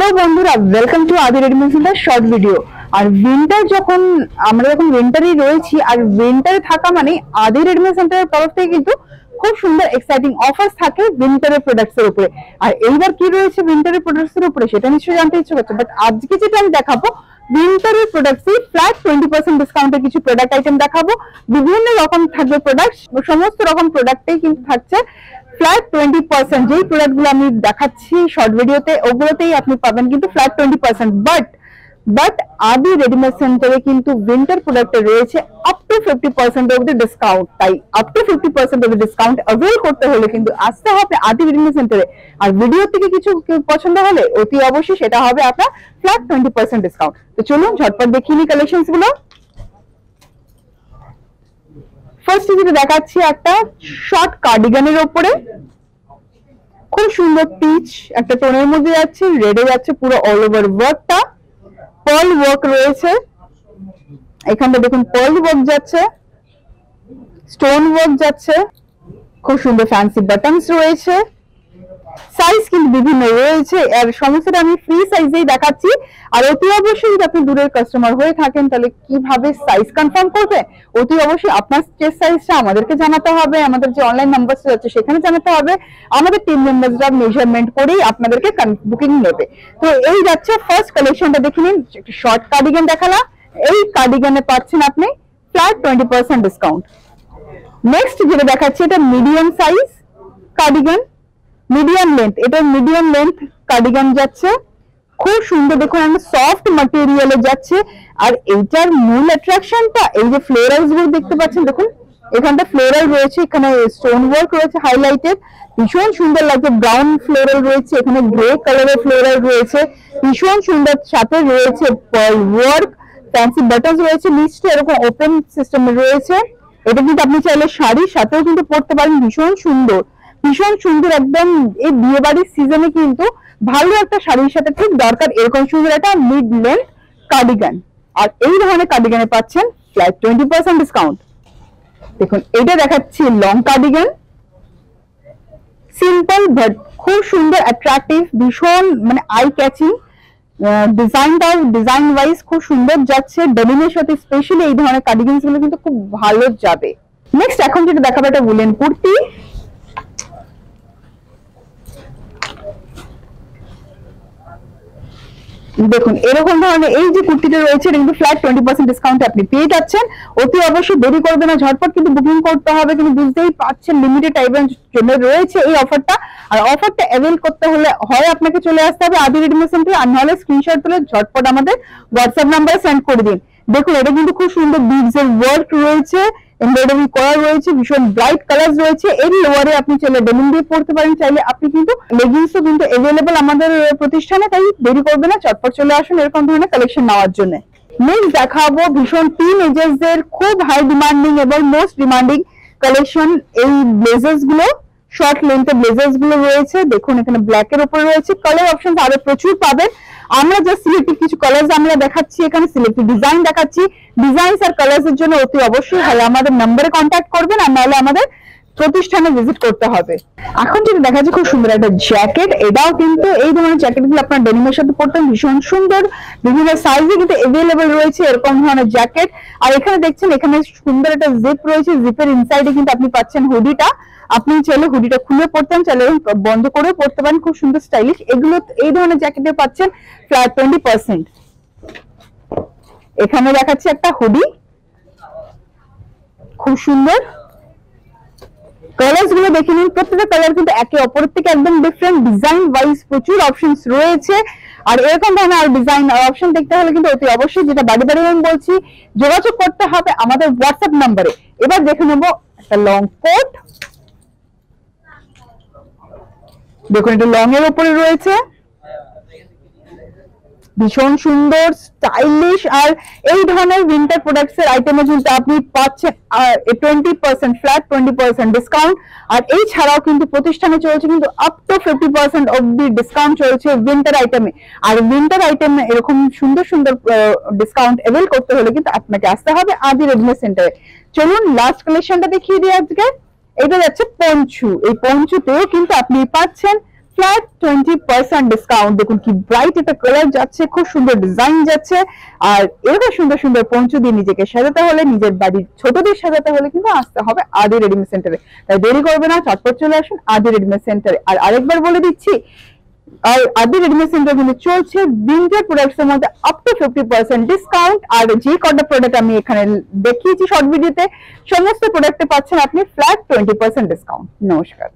Hello বন্ধুরা, welcome to আদি readymade centre short video. আর winter যখন আমরা এখন উইন্টারই রয়েছি, আর উইন্টারে থাকা মানে আদি রেডিমেড সেন্টারের তরফ থেকে কিন্তু খুব সুন্দর এক্সাইটিং অফার্স থাকে উইন্টারের প্রোডাক্টস এর উপরে। আর এইবার কি রয়েছে উইন্টারের প্রোডাক্টস এর উপরে সেটা নিশ্চয়ই জানতে ইচ্ছে করছে, বাট আজকে যেটা আমি দেখাবো উইন্টারের প্রোডাক্টস ফ্ল্যাট 20% ডিসকাউন্টে কিছু প্রোডাক্ট আইটেম দেখাবো। বিভিন্ন রকম থাকবে প্রোডাক্ট, সমস্ত রকম প্রোডাক্টেই কিন্তু থাকছে ফ্ল্যাট 20%। যেই প্রোডাক্ট গুলো আমি দেখাচ্ছি শর্ট ভিডিওতে ওগুলোতেই আপনি পাবেন কিন্তু ফ্ল্যাট 20%। বাট আদি রেডিমেড সেন্টারে কিন্তু উইন্টার প্রোডাক্টে রয়েছে up to 50% off the discount. তাই up to 50% off the discount avail করতে হলে কিন্তু আসতে হবে আদি রেডিমেড সেন্টারে। আর ভিডিও থেকে কিছু পছন্দ হলে অতি অবশ্যই সেটা হবে আপনার ফ্ল্যাট 20% ডিসকাউন্ট। তো চলুন ঝটপট দেখিয়ে নিই কালেকশনস গুলো। ফার্স্ট যেটা দেখাচ্ছি একটা শর্ট কার্ডিগানের উপরে খুব সুন্দর পিচ একটা টোনের মধ্যে যাচ্ছে, রেডে যাচ্ছে পুরো অল ওভার ওয়ার্কটা, পার্ল ওয়ার্ক রয়েছে। এখানটা দেখুন পার্ল ওয়ার্ক যাচ্ছে, স্টোন ওয়ার্ক যাচ্ছে, খুব সুন্দর ফ্যান্সি বাটনস রয়েছে। সাইজ কিন্তু বিভিন্ন রয়েছে, আর সমস্তটা আমি ফ্রি সাইজেই দেখাচ্ছি। আর অতি অবশ্যই যদি আপনি দূরের কাস্টমার হয়ে থাকেন তাহলে কিভাবে সাইজ কনফার্ম করবে, অতি অবশ্যই আপনার চেস্ট সাইজটা আমাদেরকে জানাতে হবে, আমাদের যে অনলাইন নাম্বারটা আছে সেখানে জানাতে হবে। আমাদের টিম মেম্বারসরা মেজারমেন্ট করেই আপনাদেরকে বুকিং নেবে। তো এই যাচ্ছে ফার্স্ট কালেকশনটা দেখে নিন। একটা শর্ট কার্ডিগান দেখালাম, এই কার্ডিগানে পাচ্ছেন আপনি ফ্ল্যাট 20% ডিসকাউন্ট। নেক্সট যেটা দেখাচ্ছি এটা medium size cardigan, medium length, এটা মিডিয়াম লেন্থ কার্ডিগান যাচ্ছে, খুব সুন্দর দেখুন একটা সফট ম্যাটেরিয়ালে যাচ্ছে। আর এইটার মূল অ্যাট্রাকশনটা এই যে ফ্লোরালস গুলো দেখতে পাচ্ছেন, দেখুন এখানটা ফ্লোরাল রয়েছে, এখানে স্টোন ওয়ার্ক রয়েছে হাইলাইটেড, ভীষণ সুন্দর লাগছে। ব্রাউন ফ্লোরাল রয়েছে, এখানে গ্রে কালারের ফ্লোরাল রয়েছে, ভীষণ সুন্দর। সাথে রয়েছে পার্ল ওয়ার্ক, ফ্যান্সি বাটনস রয়েছে, নিচটা এরকম ওপেন সিস্টেম রয়েছে। এটা কিন্তু আপনি চাইলে শাড়ির সাথেও কিন্তু পরতে পারেন, ভীষণ সুন্দর ভীষণ সুন্দর একদম। এই বিয়ে বাড়ির সিজনে কিন্তু ভালো একটা শাড়ির সাথে ঠিক দরকার এরকম সুন্দর একটা মিড লেন্থ কার্ডিগান। আর এই ধরনের কার্ডিগানে পাচ্ছেন ফ্ল্যাট 20% ডিসকাউন্ট। দেখুন এটা দেখাচ্ছি লং কার্ডিগান, সিম্পল বাট খুব সুন্দর অ্যাট্রাকটিভ, ভীষণ মানে আই ক্যাচিং। ডিজাইন ওয়াইজ খুব সুন্দর যাচ্ছে, ডেনিমের সাথে স্পেশালি এই ধরনের কার্ডিগানস গুলো কিন্তু খুব ভালো যাবে। নেক্সট এখন যেটা দেখাবো একটা উলেন কুর্তি, দেখুন এরকম ধরনের এই যে কুর্তিটা রয়েছে এটা কিন্তু ফ্ল্যাট 20% ডিসকাউন্টে আপনি পেয়ে যাচ্ছেন। অতি অবশ্যই দেরি করবে না, ঝটপট কিন্তু বুকিং করতে হবে। কিন্তু বুঝতেই পারছেন লিমিটেড টাইমের জন্য রয়েছে এই অফারটা। আর অফারটা অ্যাভেল করতে হলে হয় আপনাকে চলে আসতে হবে আদি রেডিমেড সেন্টারে, আর নাহলে স্ক্রিনশট তুলে ঝটপট আমাদের হোয়াটসঅ্যাপ নাম্বারে সেন্ড করে দিন। দেখুন এটা কিন্তু খুব সুন্দর বিডস এর ওয়ার্ক রয়েছে, এমব্রয়ডারি করা রয়েছে, ভীষণ ব্রাইট কালার রয়েছে। এর লোয়ারে আপনি চাইলে ডেনিম দিয়ে পরতে পারেন, চাইলে আপনি কিন্তু লেগিংসও কিন্তু अवेलेबल আমাদের প্রতিষ্ঠানে। তাই দেরি করবে না, চটপট চলে আসুন এরকম ধরনের কালেকশন নেওয়ার জন্য। নেক্সট দেখাবো ভীষণ টিন এজেসদের খুব হাই ডিমান্ডিং এবং মোস্ট ডিমান্ডিং কালেকশন, এই ব্লেজার্স গুলো, শর্ট লেন্থে ব্লেজার্স গুলো রয়েছে। দেখুন এখানে ব্ল্যাক এর উপরে রয়েছে, কালার অপশন আরো প্রচুর পাবেন। আমরা যে সিলেক্টেড কিছু কালার্স আমরা দেখাচ্ছি, এখানে সিলেক্টেড ডিজাইন দেখাচ্ছি। ডিজাইনস আর কালার্স এর জন্য অতি অবশ্যই হয় আমাদের নম্বরে কন্ট্যাক্ট করবেন, আর নাহলে আমাদের প্রতিষ্ঠানে ভিজিট করতে হবে। এখন যেটা দেখা যাচ্ছে খুব সুন্দর একটা জ্যাকেট, এটাও কিন্তু এই ধরনের জ্যাকেট গুলো আপনার ডেনিমের সাথে পরতেন, ভীষণ সুন্দর। বিভিন্ন সাইজে কিন্তু अवेलेबल রয়েছে এরকম ধরনের জ্যাকেট। আর এখানে দেখছেন এখানে সুন্দর একটা জিপ রয়েছে, জিপের ইনসাইডে কিন্তু আপনি পাচ্ছেন হুডিটা। আপনি চাইলে হুডিটা খুলে পড়তেন, চাইলে বন্ধ করে পড়তে পারেন, খুব সুন্দর স্টাইলিশ। এগুলো এই ধরনের জ্যাকেটে পাচ্ছেন ফ্ল্যাট 20%। এখানে দেখাচ্ছি একটা হুডি, খুব সুন্দর। কালার্স গুলো দেখে নিন, প্রত্যেকটা কালার কিন্তু একে অপরের থেকে একদম ডিফারেন্ট। ডিজাইন ওয়াইজ প্রচুর অপশনস রয়েছে। আর এরকম ধরনের আর ডিজাইন আর অপশন দেখতে হলে কিন্তু অতি অবশ্যই যেটা বাড়ি বাড়ি আমি বলছি, যোগাযোগ করতে হবে আমাদের হোয়াটসঅ্যাপ নাম্বারে। এবার দেখে নেব একটা লং কোট, দেখুন এটা লং এর উপরে রয়েছে, ভীষণ সুন্দর স্টাইলিশ। আর এই ধরনের উইন্টার প্রোডাক্টস এর আইটেমে কিন্তু আপনি পাচ্ছেন 20% ফ্ল্যাট 20% ডিসকাউন্ট। আর এই ছাড়াও কিন্তু প্রতিষ্ঠানে চলছে কিন্তু আপ টু 50% অবধি ডিসকাউন্ট চলছে উইন্টার আইটেমে। আর উইন্টার আইটেমে এরকম সুন্দর সুন্দর ডিসকাউন্ট অ্যাভেল করতে হলে কিন্তু আপনাকে আসতে হবে আদি রেডিমেড সেন্টারে। চলুন লাস্ট কালেকশনটা দেখিয়ে দিই আজকে। এটা যাচ্ছে পঞ্চু, এই পঞ্চুতেও কিন্তু আপনি পাচ্ছেন ফ্ল্যাট 20% ডিসকাউন্ট। দেখুন কি ব্রাইট একটা কালার যাচ্ছে, খুব সুন্দর ডিজাইন যাচ্ছে। আর এরকম সুন্দর সুন্দর পঞ্চু দিয়ে নিজেকে সাজাতে হলে, নিজের বাড়ির ছোটদের সাজাতে হলে কিন্তু আসতে হবে আদি রেডিমেড সেন্টারে। তাই দেরি করবে না, চটপট চলে আসুন আদি রেডিমেড সেন্টারে। আর আরেকবার বলে দিচ্ছি, আর আদি রেডিমেড সেন্টার কিন্তু চলছে উইন্টার প্রোডাক্টস এর মধ্যে আপ টু 50% ডিসকাউন্ট। আর যে কটা প্রোডাক্ট আমি এখানে দেখিয়েছি শর্ট ভিডিওতে, সমস্ত প্রোডাক্টে পাচ্ছেন আপনি ফ্ল্যাট 20% ডিসকাউন্ট। নমস্কার।